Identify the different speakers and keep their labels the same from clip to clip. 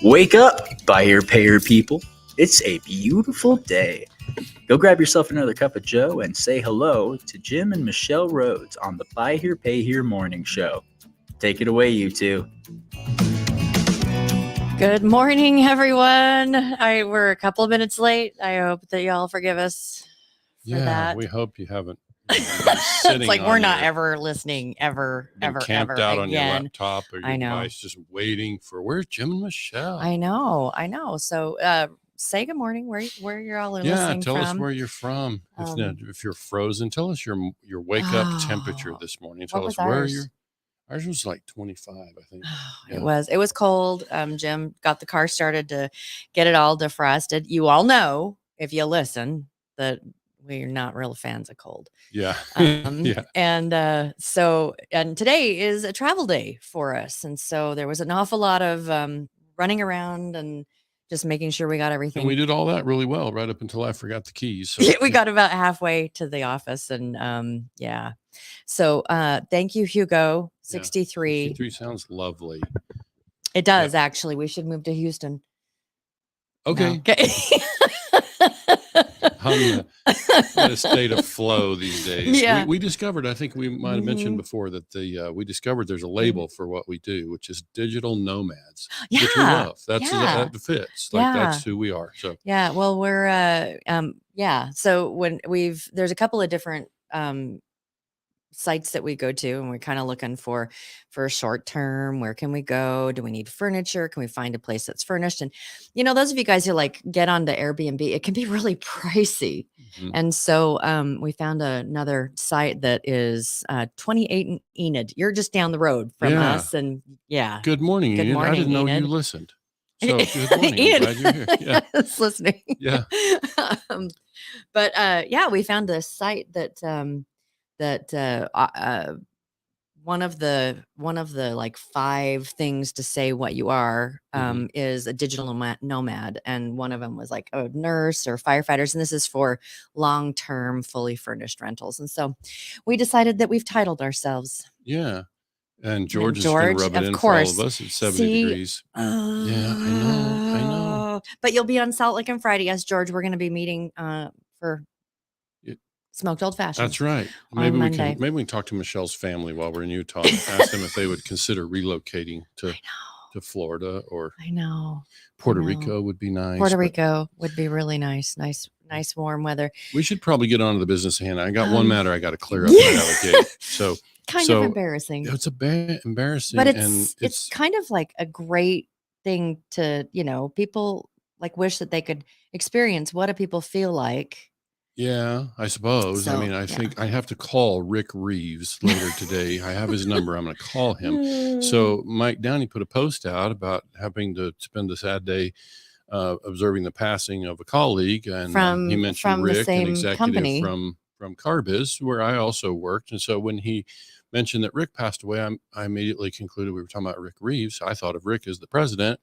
Speaker 1: Wake up, buy here, pay here people. It's a beautiful day. Go grab yourself another cup of joe and say hello to Jim and Michelle Rhodes on the Buy Here, Pay Here morning show. Take it away, you two.
Speaker 2: Good morning, everyone. We're a couple of minutes late. I hope that y'all forgive us for that.
Speaker 3: We hope you haven't.
Speaker 2: It's like we're not ever listening, ever
Speaker 3: camped out on your
Speaker 2: again.
Speaker 3: laptop or your device, just waiting for where's Jim and Michelle.
Speaker 2: I know. So say good morning. Where you're all listening from.
Speaker 3: Yeah, tell us where you're from. If you're frozen, tell us your wake up temperature this morning. Tell us where you're. Ours was like 25, I think.
Speaker 2: Yeah. It was cold. Jim got the car started to get it all defrosted. You all know, if you listen, that we're not real fans of cold.
Speaker 3: Yeah.
Speaker 2: Yeah. And today is a travel day for us. And so there was an awful lot of running around and just making sure we got everything.
Speaker 3: And we did all that really well right up until I forgot the keys.
Speaker 2: So. We got about halfway to the office and yeah. So thank you, Hugo, 63.
Speaker 3: 63 sounds lovely.
Speaker 2: It does, actually. We should move to Houston.
Speaker 3: Okay.
Speaker 2: No. Okay.
Speaker 3: I'm in a state of flow these days.
Speaker 2: Yeah.
Speaker 3: We discovered, I think we might have mentioned before that we discovered there's a label for what we do, which is digital nomads, which we love. That fits. That's who we are. So
Speaker 2: yeah, well, we're So when there's a couple of different sites that we go to, and we're kind of looking for short term. Where can we go? Do we need furniture? Can we find a place that's furnished? And those of you guys who get onto Airbnb, it can be really pricey. Mm-hmm. And so we found another site that is 28 in Enid. You're just down the road from us, and
Speaker 3: Good morning, Enid. I didn't know you listened. So good morning.
Speaker 2: Ian.
Speaker 3: I'm glad you're here. Yeah,
Speaker 2: it's listening.
Speaker 3: Yeah.
Speaker 2: We found a site that one of the like 5 things to say what you are is a digital nomad, and one of them was like a nurse or firefighters, and this is for long-term fully furnished rentals. And so we decided that we've titled ourselves.
Speaker 3: Yeah. And George is going to rub it in for all of us at 70 degrees. Yeah, I know.
Speaker 2: But you'll be on Salt Lake on Friday. Yes, George, we're going to be meeting for smoked old fashioned.
Speaker 3: That's right. Maybe we can talk to Michelle's family while we're in Utah. Ask them if they would consider relocating to Florida or Puerto Rico would be nice.
Speaker 2: Puerto Rico would be really nice. Nice warm weather.
Speaker 3: We should probably get on to the business at hand. I got one matter I got to clear up right out of the gate. So
Speaker 2: kind of embarrassing.
Speaker 3: It's embarrassing,
Speaker 2: but it's kind of like a great thing to people wish that they could experience. What do people feel like?
Speaker 3: Yeah, I suppose. So, I think I have to call Rick Reeves later today. I have his number. I'm going to call him. So Mike Downey put a post out about having to spend a sad day observing the passing of a colleague, and he mentioned Rick, an executive
Speaker 2: company.
Speaker 3: from Carbiz, where I also worked. And so when he mentioned that Rick passed away, I immediately concluded we were talking about Rick Reeves. I thought of Rick as the president.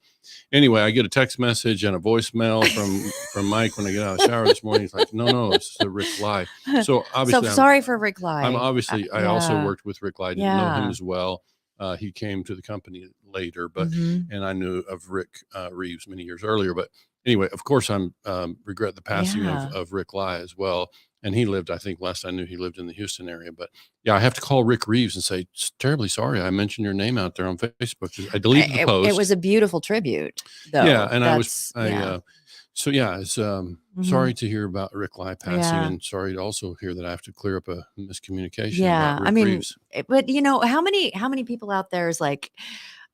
Speaker 3: Anyway, I get a text message and a voicemail from Mike when I get out of the shower this morning. He's like, no, it's a Rick Lai. So obviously,
Speaker 2: sorry for Rick Lai.
Speaker 3: I also worked with Rick Lai. Didn't know him as well. He came to the company later, but and I knew of Rick Reeves many years earlier. But anyway, of course, I'm regret the passing of Rick Lai as well. And he lived, I think last I knew, he lived in the Houston area. But yeah, I have to call Rick Reeves and say, terribly sorry, I mentioned your name out there on Facebook. I deleted the post.
Speaker 2: It was a beautiful tribute, though.
Speaker 3: Yeah, and sorry to hear about Rick Lai passing, and sorry to also hear that I have to clear up a miscommunication.
Speaker 2: Yeah,
Speaker 3: about Rick Reeves.
Speaker 2: But how many people out there is like,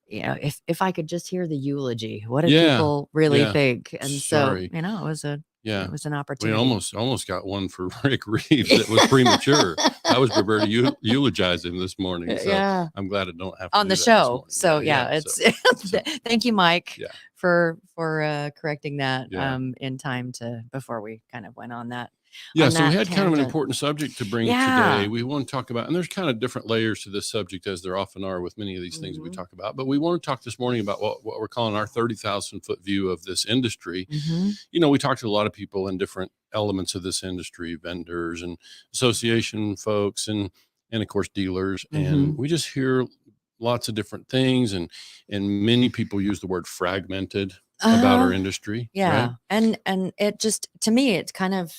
Speaker 2: if I could just hear the eulogy, what do people really think? And so, it was it was an opportunity.
Speaker 3: We almost got one for Rick Reeves that was premature. I was prepared to eulogize him this morning. So I'm glad I don't have to
Speaker 2: on the show. So thank you, Mike, for correcting that in time before we kind of went on that.
Speaker 3: Yeah, so we had kind of an important subject to bring today. We want to talk about, and there's kind of different layers to this subject, as there often are with many of these things that we talk about. But we want to talk this morning about what we're calling our 30,000-foot view of this industry. We talked to a lot of people in different elements of this industry, vendors and association folks, and of course dealers, and we just hear lots of different things, and many people use the word fragmented about our industry.
Speaker 2: Yeah.
Speaker 3: Right?
Speaker 2: And it just, to me, it's kind of,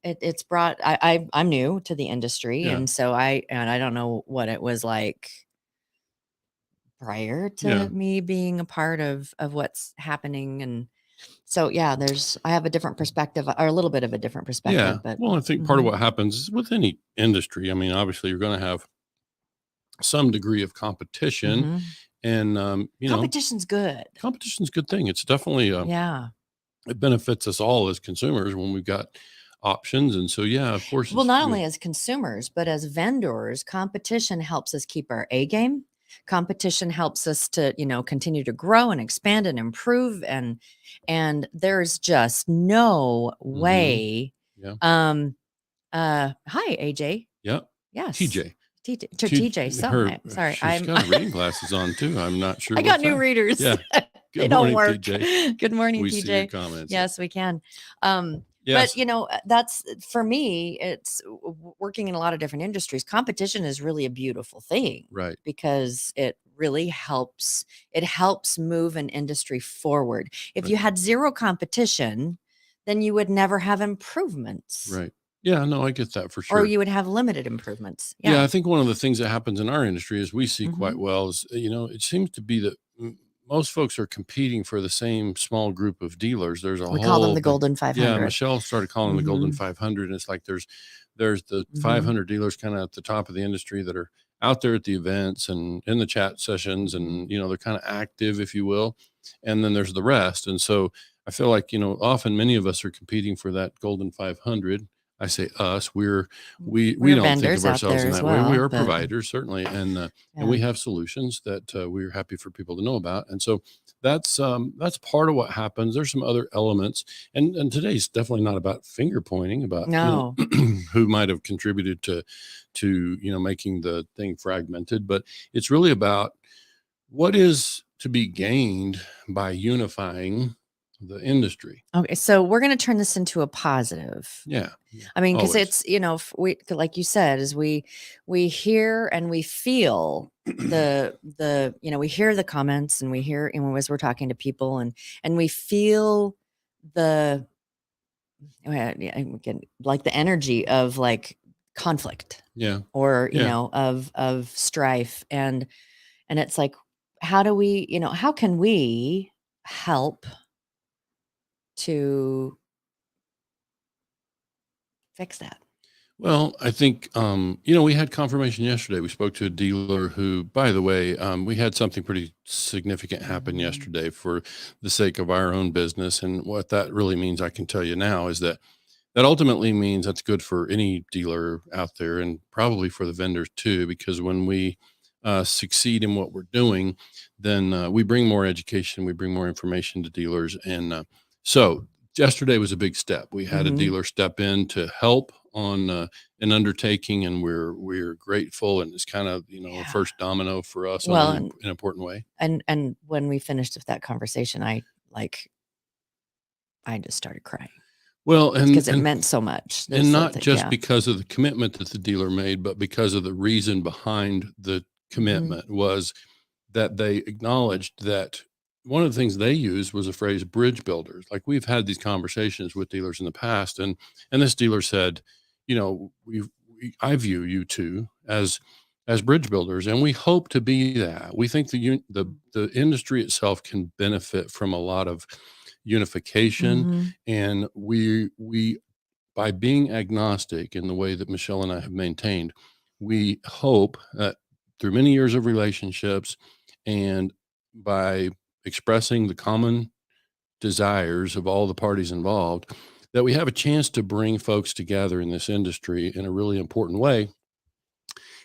Speaker 2: it's brought, I'm new to the industry.
Speaker 3: Yeah.
Speaker 2: And so I don't know what it was like prior to me being a part of what's happening. And so, yeah, I have a different perspective, or a little bit of a different perspective.
Speaker 3: Yeah.
Speaker 2: But
Speaker 3: Well, I think part of what happens with any industry, I mean, obviously you're going to have some degree of competition, and,
Speaker 2: competition's good.
Speaker 3: Competition's a good thing. It's definitely, it benefits us all as consumers when we've got options. And so, yeah, of course.
Speaker 2: Well, not only as consumers, but as vendors, competition helps us keep our A game. Competition helps us to, continue to grow and expand and improve. And there's just no way.
Speaker 3: Yeah.
Speaker 2: Hi, AJ.
Speaker 3: Yeah.
Speaker 2: Yes.
Speaker 3: TJ.
Speaker 2: TJ. Sorry.
Speaker 3: She's got reading glasses on too. I'm not sure.
Speaker 2: I got new readers.
Speaker 3: Yeah.
Speaker 2: They don't work.
Speaker 3: TJ.
Speaker 2: Good morning,
Speaker 3: we
Speaker 2: TJ.
Speaker 3: See your comments.
Speaker 2: Yes, we can.
Speaker 3: Yes.
Speaker 2: But that's, for me, it's working in a lot of different industries. Competition is really a beautiful thing,
Speaker 3: right?
Speaker 2: Because it really helps. It helps move an industry forward. If you had zero competition, then you would never have improvements.
Speaker 3: Right. Yeah, no, I get that for sure.
Speaker 2: Or you would have limited improvements.
Speaker 3: Yeah, I think one of the things that happens in our industry is we see quite well is, it seems to be that most folks are competing for the same small group of dealers.
Speaker 2: We call them the Golden 500.
Speaker 3: Yeah, Michelle started calling them the Golden 500. And it's like there's the 500 dealers kind of at the top of the industry that are out there at the events and in the chat sessions, and they're kind of active, if you will. And then there's the rest. And so I feel like often many of us are competing for that Golden 500. I say us. We don't think of ourselves in that way. We are providers, certainly, and we have solutions that we're happy for people to know about. And so that's part of what happens. There's some other elements, and today's definitely not about finger pointing about who might have contributed to making the thing fragmented, but it's really about what is to be gained by unifying the industry.
Speaker 2: Okay, so we're going to turn this into a positive.
Speaker 3: Yeah.
Speaker 2: I mean, because it's, we, like you said, is we hear and we feel the we hear the comments, and we hear, as we're talking to people, and we feel the like the energy of like conflict.
Speaker 3: Yeah.
Speaker 2: Or of strife, and it's like, how do we, how can we help to fix that?
Speaker 3: Well, I think, we had confirmation yesterday. We spoke to a dealer who, by the way, we had something pretty significant happen yesterday for the sake of our own business. And what that really means, I can tell you now, is that ultimately means that's good for any dealer out there, and probably for the vendors too, because when we succeed in what we're doing, then we bring more education, we bring more information to dealers. And so yesterday was a big step. We had a dealer step in to help on an undertaking, and we're grateful. And it's kind of, a first domino for us in an important way.
Speaker 2: And when we finished with that conversation, I just started crying.
Speaker 3: Well, and
Speaker 2: because it meant so much.
Speaker 3: And not just because of the commitment that the dealer made, but because of the reason behind the commitment was that they acknowledged that one of the things they used was a phrase, bridge builders. Like, we've had these conversations with dealers in the past, and this dealer said, I view you two as bridge builders, and we hope to be that. We think the industry itself can benefit from a lot of unification, and we by being agnostic in the way that Michelle and I have maintained, we hope that through many years of relationships and by expressing the common desires of all the parties involved, that we have a chance to bring folks together in this industry in a really important way.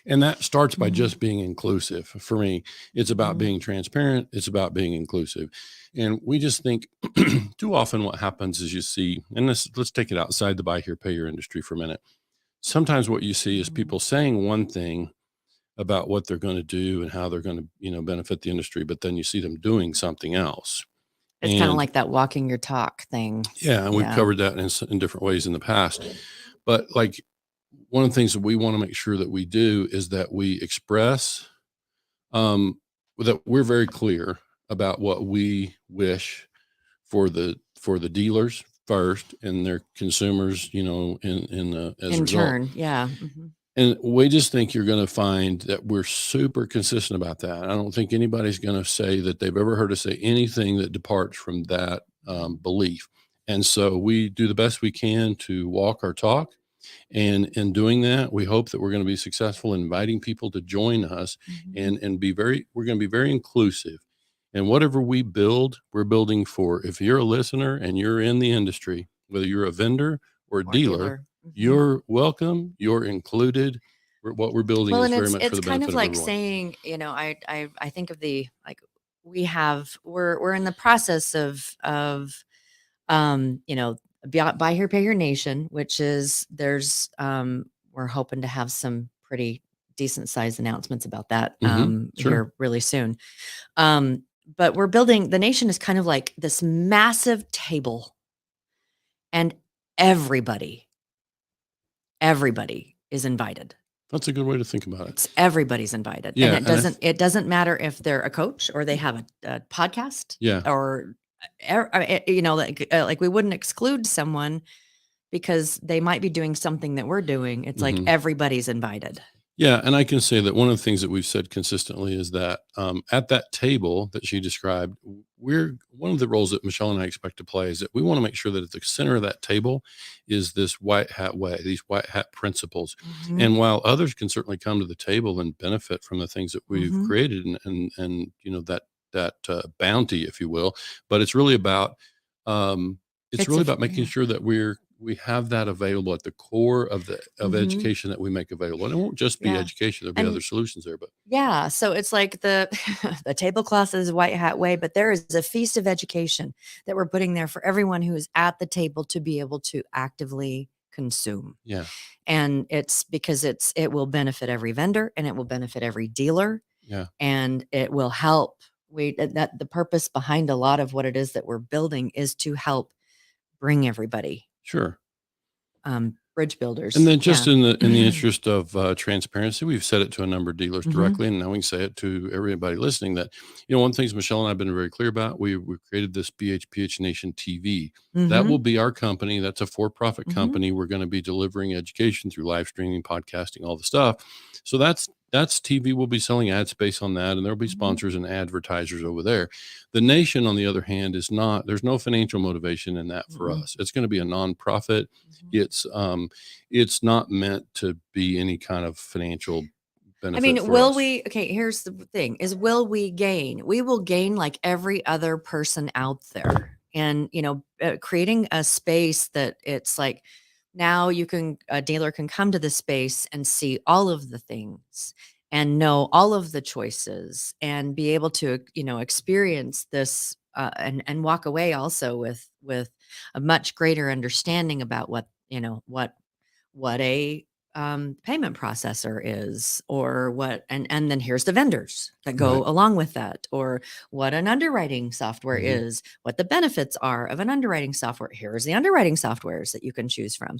Speaker 3: And that starts by just being inclusive. For me, it's about being transparent. It's about being inclusive. And we just think too often what happens is you see, and let's take it outside the buy here, pay here industry for a minute. Sometimes what you see is people saying one thing about what they're going to do and how they're going to, benefit the industry, but then you see them doing something else.
Speaker 2: It's kind of like that walking your talk thing.
Speaker 3: Yeah. And we've covered that in different ways in the past. But one of the things that we want to make sure that we do is that we express that we're very clear about what we wish for the dealers first and their consumers, you know, as a result.
Speaker 2: turn. Yeah.
Speaker 3: And we just think you're going to find that we're super consistent about that. I don't think anybody's going to say that they've ever heard us say anything that departs from that belief. And so we do the best we can to walk our talk. And in doing that, we hope that we're going to be successful in inviting people to join us and we're going to be very inclusive. And whatever we build, we're building for. If you're a listener and you're in the industry, whether you're a vendor or a dealer, you're welcome. You're included. What we're building is very much for the benefit of everyone.
Speaker 2: It's kind of like saying, you know, I think of the, like, we're in the process of you know, Buy Here, Pay Here Nation, which is we're hoping to have some pretty decent sized announcements about that here really soon. But we're building, the nation is kind of like this massive table, and everybody is invited.
Speaker 3: That's a good way to think about it.
Speaker 2: Everybody's invited.
Speaker 3: Yeah,
Speaker 2: and it doesn't matter if they're a coach or they have a podcast.
Speaker 3: Yeah.
Speaker 2: Or, you know, like we wouldn't exclude someone because they might be doing something that we're doing. It's like everybody's invited.
Speaker 3: Yeah. And I can say that one of the things that we've said consistently is that at that table that she described, one of the roles that Michelle and I expect to play is that we want to make sure that at the center of that table is this white hat way, these white hat principles. And while others can certainly come to the table and benefit from the things that we've created and you know, that bounty, if you will, but it's really about making sure that we have that available at the core of education that we make available. And it won't just be education. There'll be other solutions there, but
Speaker 2: so it's like the tablecloth is white hat way, but there is a feast of education that we're putting there for everyone who is at the table to be able to actively consume.
Speaker 3: Yeah.
Speaker 2: And it's because it will benefit every vendor and it will benefit every dealer.
Speaker 3: Yeah.
Speaker 2: And it will help. That the purpose behind a lot of what it is that we're building is to help bring everybody.
Speaker 3: Sure.
Speaker 2: Bridge builders.
Speaker 3: And then just in the interest of transparency, we've said it to a number of dealers directly, and now we can say it to everybody listening that, you know, one of the things Michelle and I have been very clear about, we created this BHPH Nation TV. That will be our company. That's a for-profit company. We're going to be delivering education through live streaming, podcasting, all the stuff. So that's TV. We'll be selling ad space on that, and there'll be sponsors and advertisers over there. The Nation, on the other hand, there's no financial motivation in that for us. It's going to be a nonprofit. It's not meant to be any kind of financial benefit.
Speaker 2: I mean, here's the thing is, will we gain? We will gain like every other person out there. And, you know, creating a space that it's like, now a dealer can come to the space and see all of the things and know all of the choices and be able to, you know, experience this and walk away also with a much greater understanding about what, you know, what a payment processor is, or what, and then here's the vendors that go along with that, or what an underwriting software is, what the benefits are of an underwriting software. Here's the underwriting softwares that you can choose from.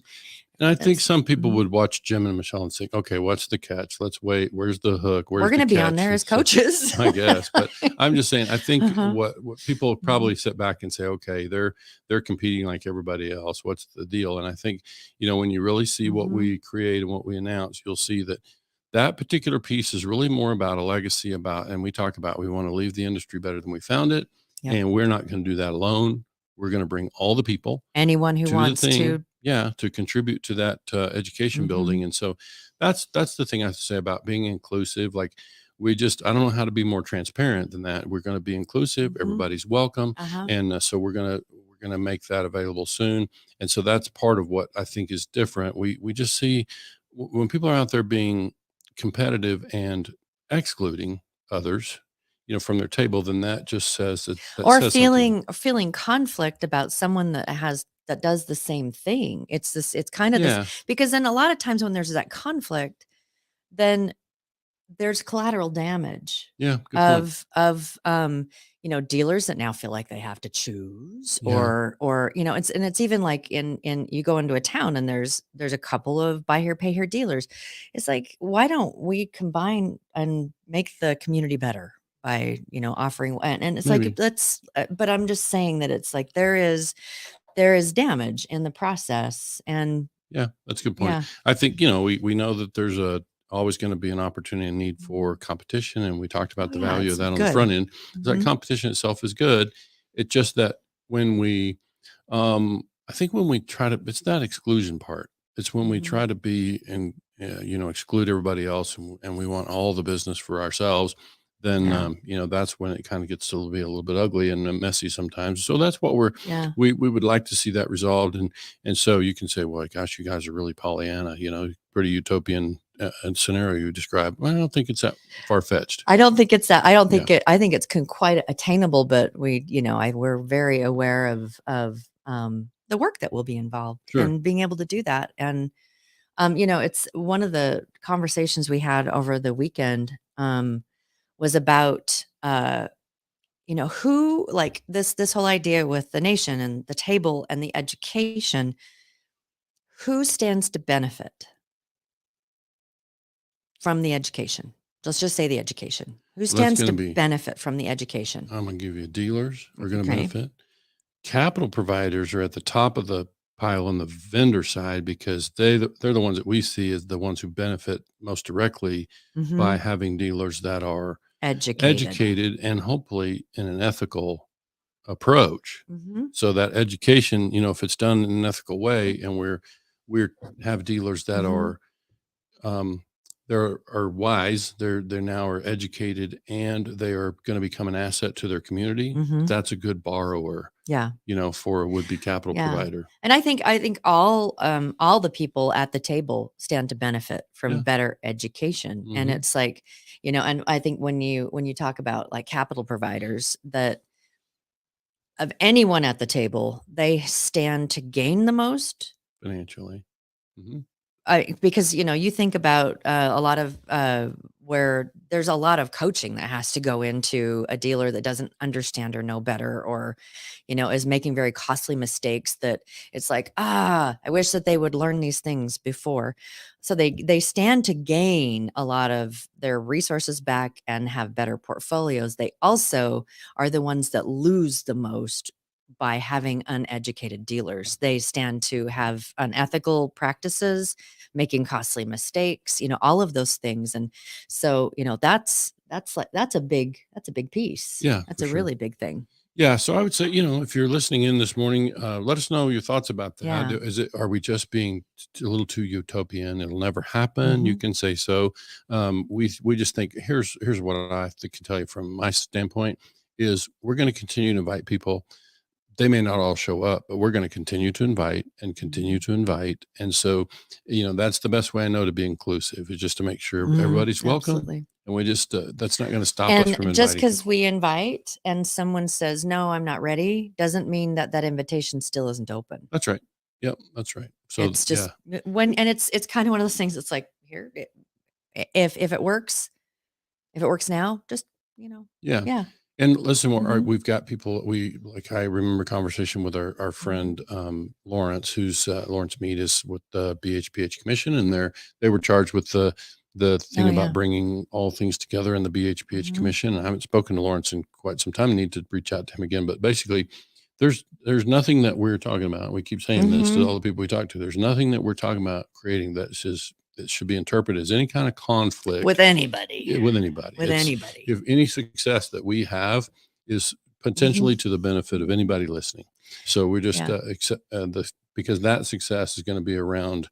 Speaker 3: And I think some people would watch Jim and Michelle and think, okay, what's the catch? Let's wait. Where's the hook?
Speaker 2: We're going to be on there as coaches.
Speaker 3: I guess. But I'm just saying, I think what people probably sit back and say, okay, they're competing like everybody else. What's the deal? And I think, you know, when you really see what we create and what we announce, you'll see that particular piece is really more about a legacy and we talk about, we want to leave the industry better than we found it. Yep. And we're not going to do that alone. We're going to bring all the people,
Speaker 2: anyone who wants to
Speaker 3: contribute to that education building. And so that's the thing I have to say about being inclusive. Like I don't know how to be more transparent than that. We're going to be inclusive. Everybody's welcome. And so we're going to make that available soon. And so that's part of what I think is different. We just see when people are out there being competitive and excluding others, you know, from their table, then that just says that
Speaker 2: or feeling conflict about someone that does the same thing. It's kind of this, because then a lot of times when there's that conflict, then there's collateral damage of dealers that now feel like they have to choose,
Speaker 3: Yeah.
Speaker 2: or it's even like in you go into a town and there's a couple of buy here, pay here dealers. It's like, why don't we combine and make the community better by offering, and it's like,
Speaker 3: Maybe.
Speaker 2: that's but I'm just saying that it's like there is damage in the process. And
Speaker 3: Yeah, that's a good point.
Speaker 2: yeah.
Speaker 3: I think, we know that there's always going to be an opportunity and need for competition. And we talked about
Speaker 2: Oh
Speaker 3: the
Speaker 2: yeah,
Speaker 3: value
Speaker 2: it's
Speaker 3: of that on the
Speaker 2: good.
Speaker 3: front end. That
Speaker 2: Mhm.
Speaker 3: competition itself is good. It's just that when I think when we try to, it's that exclusion part. It's when we
Speaker 2: Mhm.
Speaker 3: try to be and, exclude everybody else and we want all the business for ourselves, then,
Speaker 2: Yeah.
Speaker 3: that's when it kind of gets to be a little bit ugly and messy sometimes. So that's what
Speaker 2: Yeah.
Speaker 3: we would like to see that resolved. And so you can say, well, gosh, you guys are really Pollyanna, pretty utopian scenario you described. Well, I don't think it's that far fetched.
Speaker 2: I don't think it's that. I don't
Speaker 3: Yeah.
Speaker 2: think I think it's quite attainable, but we're very aware of the work that will be involved
Speaker 3: Sure.
Speaker 2: in being able to do that. And it's one of the conversations we had over the weekend, was about who, like, this whole idea with the nation and the table and the education, who stands to benefit from the education? Let's just say the education. Who
Speaker 3: Well, that's
Speaker 2: stands
Speaker 3: going
Speaker 2: to
Speaker 3: to be,
Speaker 2: benefit from the education?
Speaker 3: I'm going to give you dealers are going to
Speaker 2: Okay.
Speaker 3: benefit. Capital providers are at the top of the pile on the vendor side because they're the ones that we see as the ones who benefit most directly by
Speaker 2: Mhm.
Speaker 3: having dealers that are
Speaker 2: Educated.
Speaker 3: educated and hopefully in an ethical approach.
Speaker 2: Mhm.
Speaker 3: So that education, if it's done in an ethical way, and we're have dealers that
Speaker 2: Mhm.
Speaker 3: are um, are wise, they're now are educated, and they are going to become an asset to their community.
Speaker 2: Mhm.
Speaker 3: That's a good borrower,
Speaker 2: Yeah.
Speaker 3: for a would be capital
Speaker 2: Yeah.
Speaker 3: provider.
Speaker 2: And I think all the people at the table stand to benefit from
Speaker 3: Yeah.
Speaker 2: better education. And
Speaker 3: Hmm.
Speaker 2: it's like, and I think when you talk about like capital providers, that of anyone at the table, they stand to gain the most.
Speaker 3: Financially. Hmm.
Speaker 2: Because you think about a lot of where there's a lot of coaching that has to go into a dealer that doesn't understand or know better, or is making very costly mistakes, that it's like, I wish that they would learn these things before. So they stand to gain a lot of their resources back and have better portfolios. They also are the ones that lose the most by having uneducated dealers. They stand to have unethical practices, making costly mistakes, all of those things. And so, that's a big piece.
Speaker 3: Yeah,
Speaker 2: That's
Speaker 3: for
Speaker 2: a
Speaker 3: sure.
Speaker 2: really big thing.
Speaker 3: Yeah, so I would say, if you're listening in this morning, let us know your thoughts about that.
Speaker 2: Yeah.
Speaker 3: Are we just being a little too utopian? It'll never happen. You
Speaker 2: Mhm.
Speaker 3: can say so. We just think here's what I think can tell you from my standpoint is we're going to continue to invite people. They may not all show up, but we're going to continue to invite and continue
Speaker 2: Mhm.
Speaker 3: to invite. And so, that's the best way I know to be inclusive is just to make sure
Speaker 2: Mhm.
Speaker 3: everybody's welcome.
Speaker 2: Absolutely.
Speaker 3: And we just, that's not going to stop us
Speaker 2: And
Speaker 3: from
Speaker 2: just
Speaker 3: inviting
Speaker 2: because
Speaker 3: people.
Speaker 2: we invite and someone says, "No, I'm not ready," doesn't mean that that invitation still isn't open.
Speaker 3: That's right. Yep. That's right. So,
Speaker 2: It's
Speaker 3: yeah.
Speaker 2: just and it's kind of one of those things. It's like, here, if it works now, just,
Speaker 3: Yeah.
Speaker 2: yeah.
Speaker 3: And listen,
Speaker 2: Mhm.
Speaker 3: we've got people. I remember a conversation with our
Speaker 2: Mhm.
Speaker 3: friend Lawrence, who's Lawrence Mead is with the BHPH Commission, and they were charged with the
Speaker 2: Oh
Speaker 3: thing about
Speaker 2: yeah.
Speaker 3: bringing all things together in the BHPH
Speaker 2: Mhm.
Speaker 3: Commission. I haven't spoken to Lawrence in quite some time. I need to reach out to him again. But basically, there's nothing that we're talking about. We keep saying this to
Speaker 2: Mhm.
Speaker 3: all the people we talk to. There's nothing that we're talking about creating that should be interpreted as any kind of conflict
Speaker 2: With anybody.
Speaker 3: with anybody.
Speaker 2: With anybody.
Speaker 3: If any success that we have is
Speaker 2: Mhm.
Speaker 3: potentially to the benefit of anybody listening. So we're just
Speaker 2: Yeah.
Speaker 3: because that success is going to be around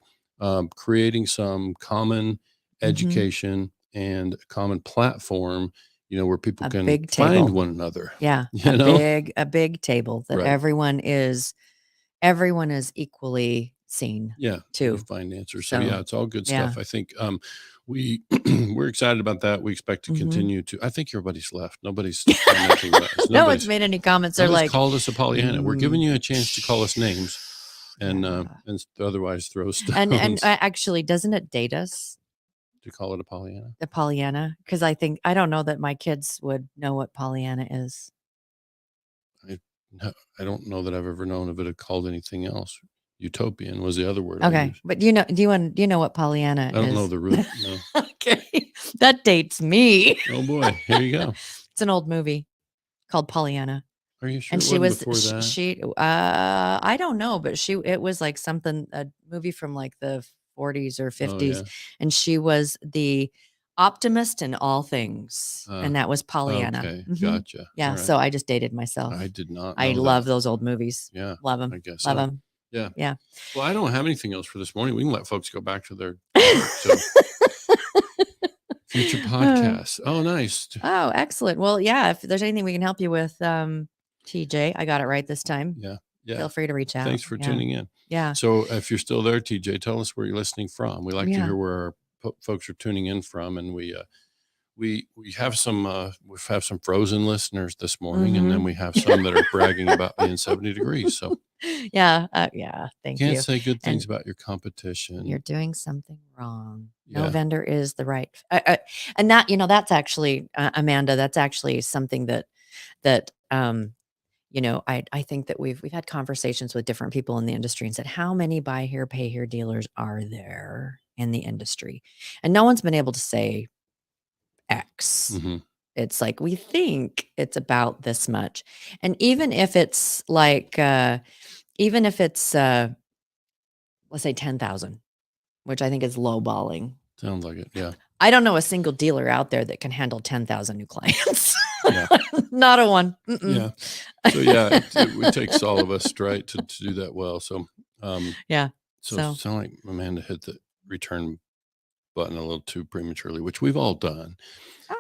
Speaker 3: creating some common
Speaker 2: Mhm.
Speaker 3: education and common platform, where people
Speaker 2: A
Speaker 3: can
Speaker 2: big
Speaker 3: find
Speaker 2: table.
Speaker 3: one another.
Speaker 2: Yeah,
Speaker 3: You know,
Speaker 2: a big table that
Speaker 3: right?
Speaker 2: everyone is equally seen
Speaker 3: Yeah, and you
Speaker 2: too.
Speaker 3: find answers. So yeah,
Speaker 2: So,
Speaker 3: it's all good
Speaker 2: yeah.
Speaker 3: stuff. I think we we're excited about that. We expect to
Speaker 2: Mhm.
Speaker 3: continue to. I think everybody's left. Nobody's commenting about us.
Speaker 2: No one's made any comments. They're
Speaker 3: Nobody's
Speaker 2: like,
Speaker 3: called us a Pollyanna. We're giving
Speaker 2: "Mm,
Speaker 3: you a chance to call us names
Speaker 2: yeah."
Speaker 3: and otherwise throw
Speaker 2: And
Speaker 3: stones
Speaker 2: actually, doesn't it date us,
Speaker 3: to call it a Pollyanna.
Speaker 2: the Pollyanna? Because I don't know that my kids would know what Pollyanna is.
Speaker 3: No, I don't know that I've ever known of it called anything else. Utopian was the other word I
Speaker 2: Okay,
Speaker 3: used.
Speaker 2: but do you know what Pollyanna
Speaker 3: I don't know
Speaker 2: is?
Speaker 3: the root. No.
Speaker 2: Okay, that dates me.
Speaker 3: Oh boy, here you go.
Speaker 2: It's an old movie called Pollyanna.
Speaker 3: Are you sure
Speaker 2: And
Speaker 3: it
Speaker 2: she
Speaker 3: wasn't
Speaker 2: was
Speaker 3: before that?
Speaker 2: I don't know, but it was like something, a movie from like the 40s or
Speaker 3: Oh
Speaker 2: 50s,
Speaker 3: yeah.
Speaker 2: and she was the optimist in all things, and that was Pollyanna.
Speaker 3: Okay,
Speaker 2: Mhm.
Speaker 3: gotcha.
Speaker 2: Yeah,
Speaker 3: All right.
Speaker 2: so I just dated myself.
Speaker 3: I did not
Speaker 2: I
Speaker 3: know
Speaker 2: love
Speaker 3: that.
Speaker 2: those old movies.
Speaker 3: Yeah,
Speaker 2: Love them.
Speaker 3: I guess
Speaker 2: Love
Speaker 3: so.
Speaker 2: them.
Speaker 3: Yeah.
Speaker 2: Yeah.
Speaker 3: Well, I don't have anything else for this morning. We can let folks go back to their work. So future podcasts. Oh, nice.
Speaker 2: Oh, excellent. Well, yeah, if there's anything we can help you with, TJ, I got it right this time.
Speaker 3: Yeah. Yeah.
Speaker 2: Feel free to reach out.
Speaker 3: Thanks for tuning in.
Speaker 2: Yeah.
Speaker 3: So if you're still there, TJ, tell us where you're listening from. We like to
Speaker 2: Yeah.
Speaker 3: hear where our folks are tuning in from, and we have some frozen listeners this morning, and then we have some that are bragging about being 70 degrees. So
Speaker 2: yeah, thank
Speaker 3: can't
Speaker 2: you.
Speaker 3: say good things
Speaker 2: And
Speaker 3: about your competition.
Speaker 2: you're doing something wrong.
Speaker 3: Yeah.
Speaker 2: No vendor is the right, and that, that's actually, Amanda, that's actually something that I think that we've had conversations with different people in the industry and said, how many buy here, pay here dealers are there in the industry? And no one's been able to say X.
Speaker 3: Mm-hmm.
Speaker 2: It's like, we think it's about this much. And even if it's like, let's say 10,000, which I think is lowballing.
Speaker 3: Sounds like it. Yeah.
Speaker 2: I don't know a single dealer out there that can handle 10,000 new clients.
Speaker 3: Yeah.
Speaker 2: Not a one.
Speaker 3: Yeah. So yeah, it takes all of us, right, to do that well. So
Speaker 2: yeah.
Speaker 3: So it sounds like Amanda hit the return button a little too prematurely, which we've all done.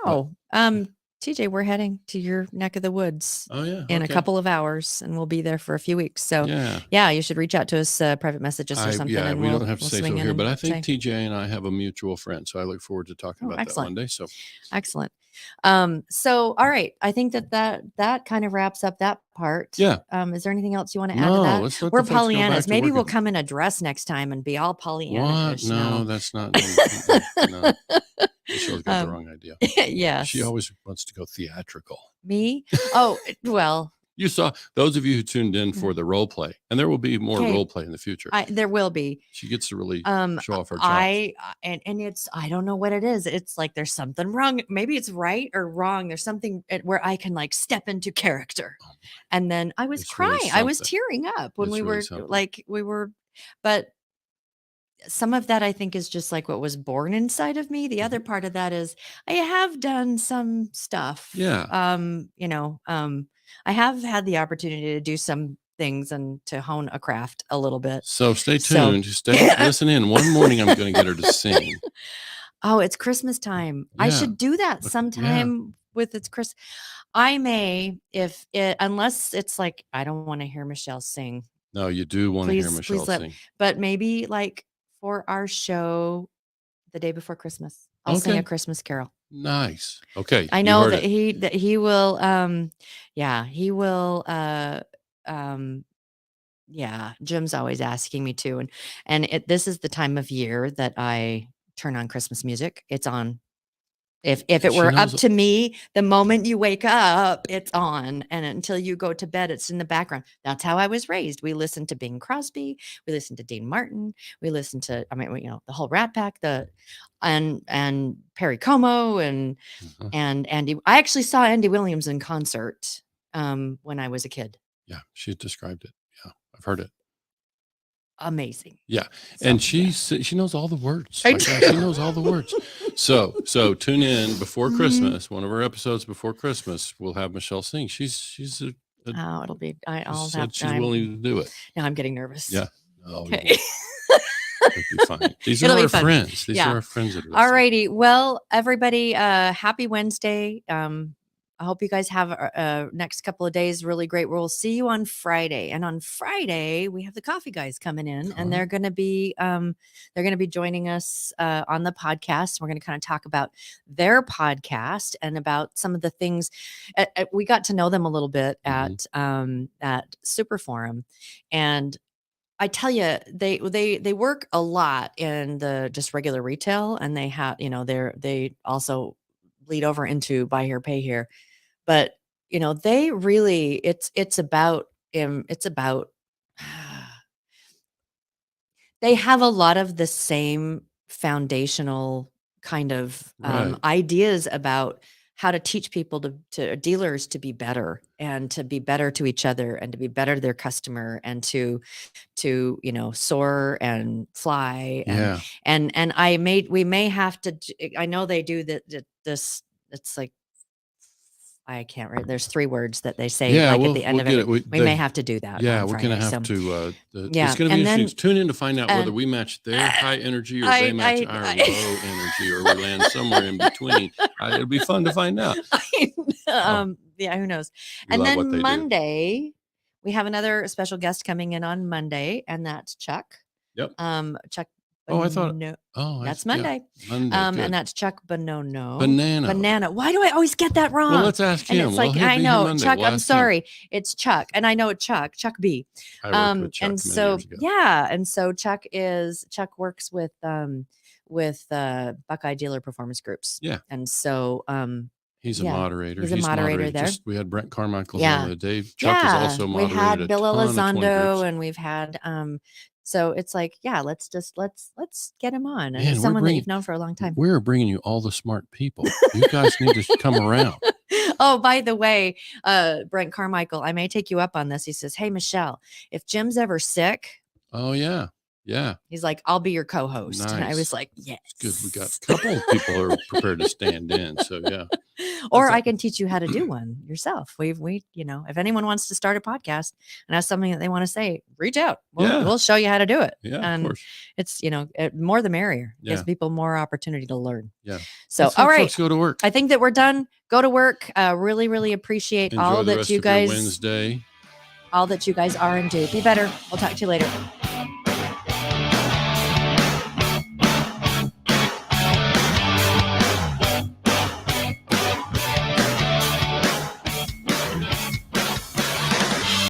Speaker 2: Oh, TJ, we're heading to your neck of the woods.
Speaker 3: Oh yeah.
Speaker 2: In a couple of hours, and we'll be there for a few weeks. So yeah, you should reach out to us, private messages or something.
Speaker 3: Yeah,
Speaker 2: and
Speaker 3: we don't have to say so here, but I think
Speaker 2: say.
Speaker 3: TJ and I have a mutual friend, so I look forward to talking about that one day. So
Speaker 2: excellent. So all right, I think that kind of wraps up that part.
Speaker 3: Yeah.
Speaker 2: Is there anything else you want to add to that?
Speaker 3: Let's let
Speaker 2: We're
Speaker 3: the folks go back
Speaker 2: Pollyannas.
Speaker 3: to
Speaker 2: Maybe we'll
Speaker 3: working.
Speaker 2: come in a dress next time and be all Pollyanna.
Speaker 3: What? No, that's not. No. Michelle's got the wrong idea.
Speaker 2: Yes.
Speaker 3: She always wants to go theatrical.
Speaker 2: Me? Oh, well.
Speaker 3: You saw those of you who tuned in for the role play, and there will be more role play in the future.
Speaker 2: There will be.
Speaker 3: She gets to really show off her chops.
Speaker 2: And it's, I don't know what it is. It's like there's something wrong. Maybe it's right or wrong. There's something where I can like step into character. And then I was crying. Really, I was tearing up when but some of that I think is just like what was born inside of me. The other part of that is I have done some stuff.
Speaker 3: Yeah.
Speaker 2: I have had the opportunity to do some things and to hone a craft a little bit.
Speaker 3: So stay tuned. Listen in. One morning I'm going to get her to sing.
Speaker 2: Oh, it's Christmas time. Yeah. I should do that sometime with it's Chris. I may, unless it's like, I don't want to hear Michelle sing.
Speaker 3: No, you do want to hear Michelle sing.
Speaker 2: But maybe like for our show the day before Christmas, I'll sing a Christmas carol.
Speaker 3: Nice. Okay.
Speaker 2: I know that he will, he will, Jim's always asking me to, and this is the time of year that I turn on Christmas music. It's on. If it were up to me, the moment you wake up, it's on. And until you go to bed, it's in the background. That's how I was raised. We listened to Bing Crosby. We listened to Dean Martin. We listened to, the whole Rat Pack, and Perry Como and Andy. I actually saw Andy Williams in concert when I was a kid.
Speaker 3: Yeah, she described it. Yeah, I've heard it.
Speaker 2: Amazing.
Speaker 3: Yeah. And she knows all the words. She knows all the words. So tune in before Christmas. One of our episodes before Christmas, we'll have Michelle sing. She's
Speaker 2: it'll be, I'll have
Speaker 3: she's willing to do it.
Speaker 2: Now I'm getting nervous.
Speaker 3: Yeah.
Speaker 2: Okay.
Speaker 3: It'll be fine. These are our friends. These are our friends.
Speaker 2: All righty. Well, everybody, happy Wednesday. I hope you guys have next couple of days really great. We'll see you on Friday, and on Friday we have the coffee guys coming in, and they're going to be joining us on the podcast. We're going to kind of talk about their podcast and about some of the things. We got to know them a little bit at Super Forum, and I tell you, they work a lot in the just regular retail, and they have they also bleed over into buy here, pay here. But they really, it's about, they have a lot of the same foundational kind of
Speaker 3: Right.
Speaker 2: ideas about how to teach people to dealers to be better and to be better to each other and to be better to their customer and to soar and fly.
Speaker 3: Yeah.
Speaker 2: And we may have to, I know they do this, it's like, I can't read. There's 3 words that they say
Speaker 3: Yeah,
Speaker 2: like
Speaker 3: we'll
Speaker 2: at the end
Speaker 3: we'll
Speaker 2: of
Speaker 3: get
Speaker 2: it.
Speaker 3: it.
Speaker 2: We may have to do that
Speaker 3: Yeah,
Speaker 2: on
Speaker 3: we're
Speaker 2: Friday.
Speaker 3: gonna have
Speaker 2: So,
Speaker 3: to.
Speaker 2: yeah.
Speaker 3: It's gonna be
Speaker 2: And
Speaker 3: interesting.
Speaker 2: then,
Speaker 3: Tune in to find out whether
Speaker 2: and
Speaker 3: we match their high energy or
Speaker 2: I-
Speaker 3: they match
Speaker 2: I-
Speaker 3: our
Speaker 2: I-
Speaker 3: low energy, or we land somewhere in between. It'll be fun to find out.
Speaker 2: yeah, who knows?
Speaker 3: We
Speaker 2: And
Speaker 3: love what
Speaker 2: then
Speaker 3: they do.
Speaker 2: Monday, we have another special guest coming in on Monday, and that's Chuck.
Speaker 3: Yep.
Speaker 2: Chuck.
Speaker 3: Oh, I thought.
Speaker 2: Bono-
Speaker 3: Oh,
Speaker 2: that's Monday.
Speaker 3: Monday. Good.
Speaker 2: And that's Chuck Bonono.
Speaker 3: Banana.
Speaker 2: Why do I always get that wrong?
Speaker 3: Well, let's ask
Speaker 2: And
Speaker 3: him.
Speaker 2: it's
Speaker 3: Well,
Speaker 2: like,
Speaker 3: he'll
Speaker 2: I
Speaker 3: be here
Speaker 2: know,
Speaker 3: Monday.
Speaker 2: Chuck,
Speaker 3: We'll
Speaker 2: I'm
Speaker 3: ask him.
Speaker 2: sorry. It's Chuck. And I know Chuck B.
Speaker 3: I worked with Chuck
Speaker 2: And
Speaker 3: many
Speaker 2: so,
Speaker 3: years ago.
Speaker 2: yeah. And so Chuck works with Buckeye Dealer Performance Groups.
Speaker 3: Yeah.
Speaker 2: And so,
Speaker 3: he's a moderator.
Speaker 2: He's a moderator there.
Speaker 3: We had Brent Carmichael
Speaker 2: Yeah.
Speaker 3: the other day. Chuck is also moderated.
Speaker 2: We had Bill
Speaker 3: a ton of 20
Speaker 2: Elizondo,
Speaker 3: groups.
Speaker 2: and we've had so it's like, yeah, let's get him on. And
Speaker 3: Man,
Speaker 2: it's someone that you've known for a long time.
Speaker 3: We're bringing you all the smart people. You guys need to come around.
Speaker 2: Oh, by the way, Brent Carmichael, I may take you up on this. He says, "Hey, Michelle, if Jim's ever sick,"
Speaker 3: Oh yeah. Yeah.
Speaker 2: he's like, "I'll be your co-host."
Speaker 3: Nice.
Speaker 2: And I was like, yes.
Speaker 3: Good. We got a couple of people who are prepared to stand in. So yeah.
Speaker 2: Or I can teach you how to do one yourself. We if anyone wants to start a podcast and has something that they want to say, reach out. We'll show you how to do it.
Speaker 3: Yeah,
Speaker 2: and
Speaker 3: of course.
Speaker 2: it's more the merrier. It gives
Speaker 3: Yeah.
Speaker 2: people more opportunity to learn.
Speaker 3: Yeah.
Speaker 2: So
Speaker 3: Let's
Speaker 2: all
Speaker 3: let
Speaker 2: right,
Speaker 3: folks go to work.
Speaker 2: I think that we're done. Go to work. Really, really appreciate
Speaker 3: Enjoy
Speaker 2: all
Speaker 3: the
Speaker 2: that
Speaker 3: rest
Speaker 2: you
Speaker 3: of your
Speaker 2: guys
Speaker 3: Wednesday.
Speaker 2: all that you guys are and do. Be better. We'll talk to you later.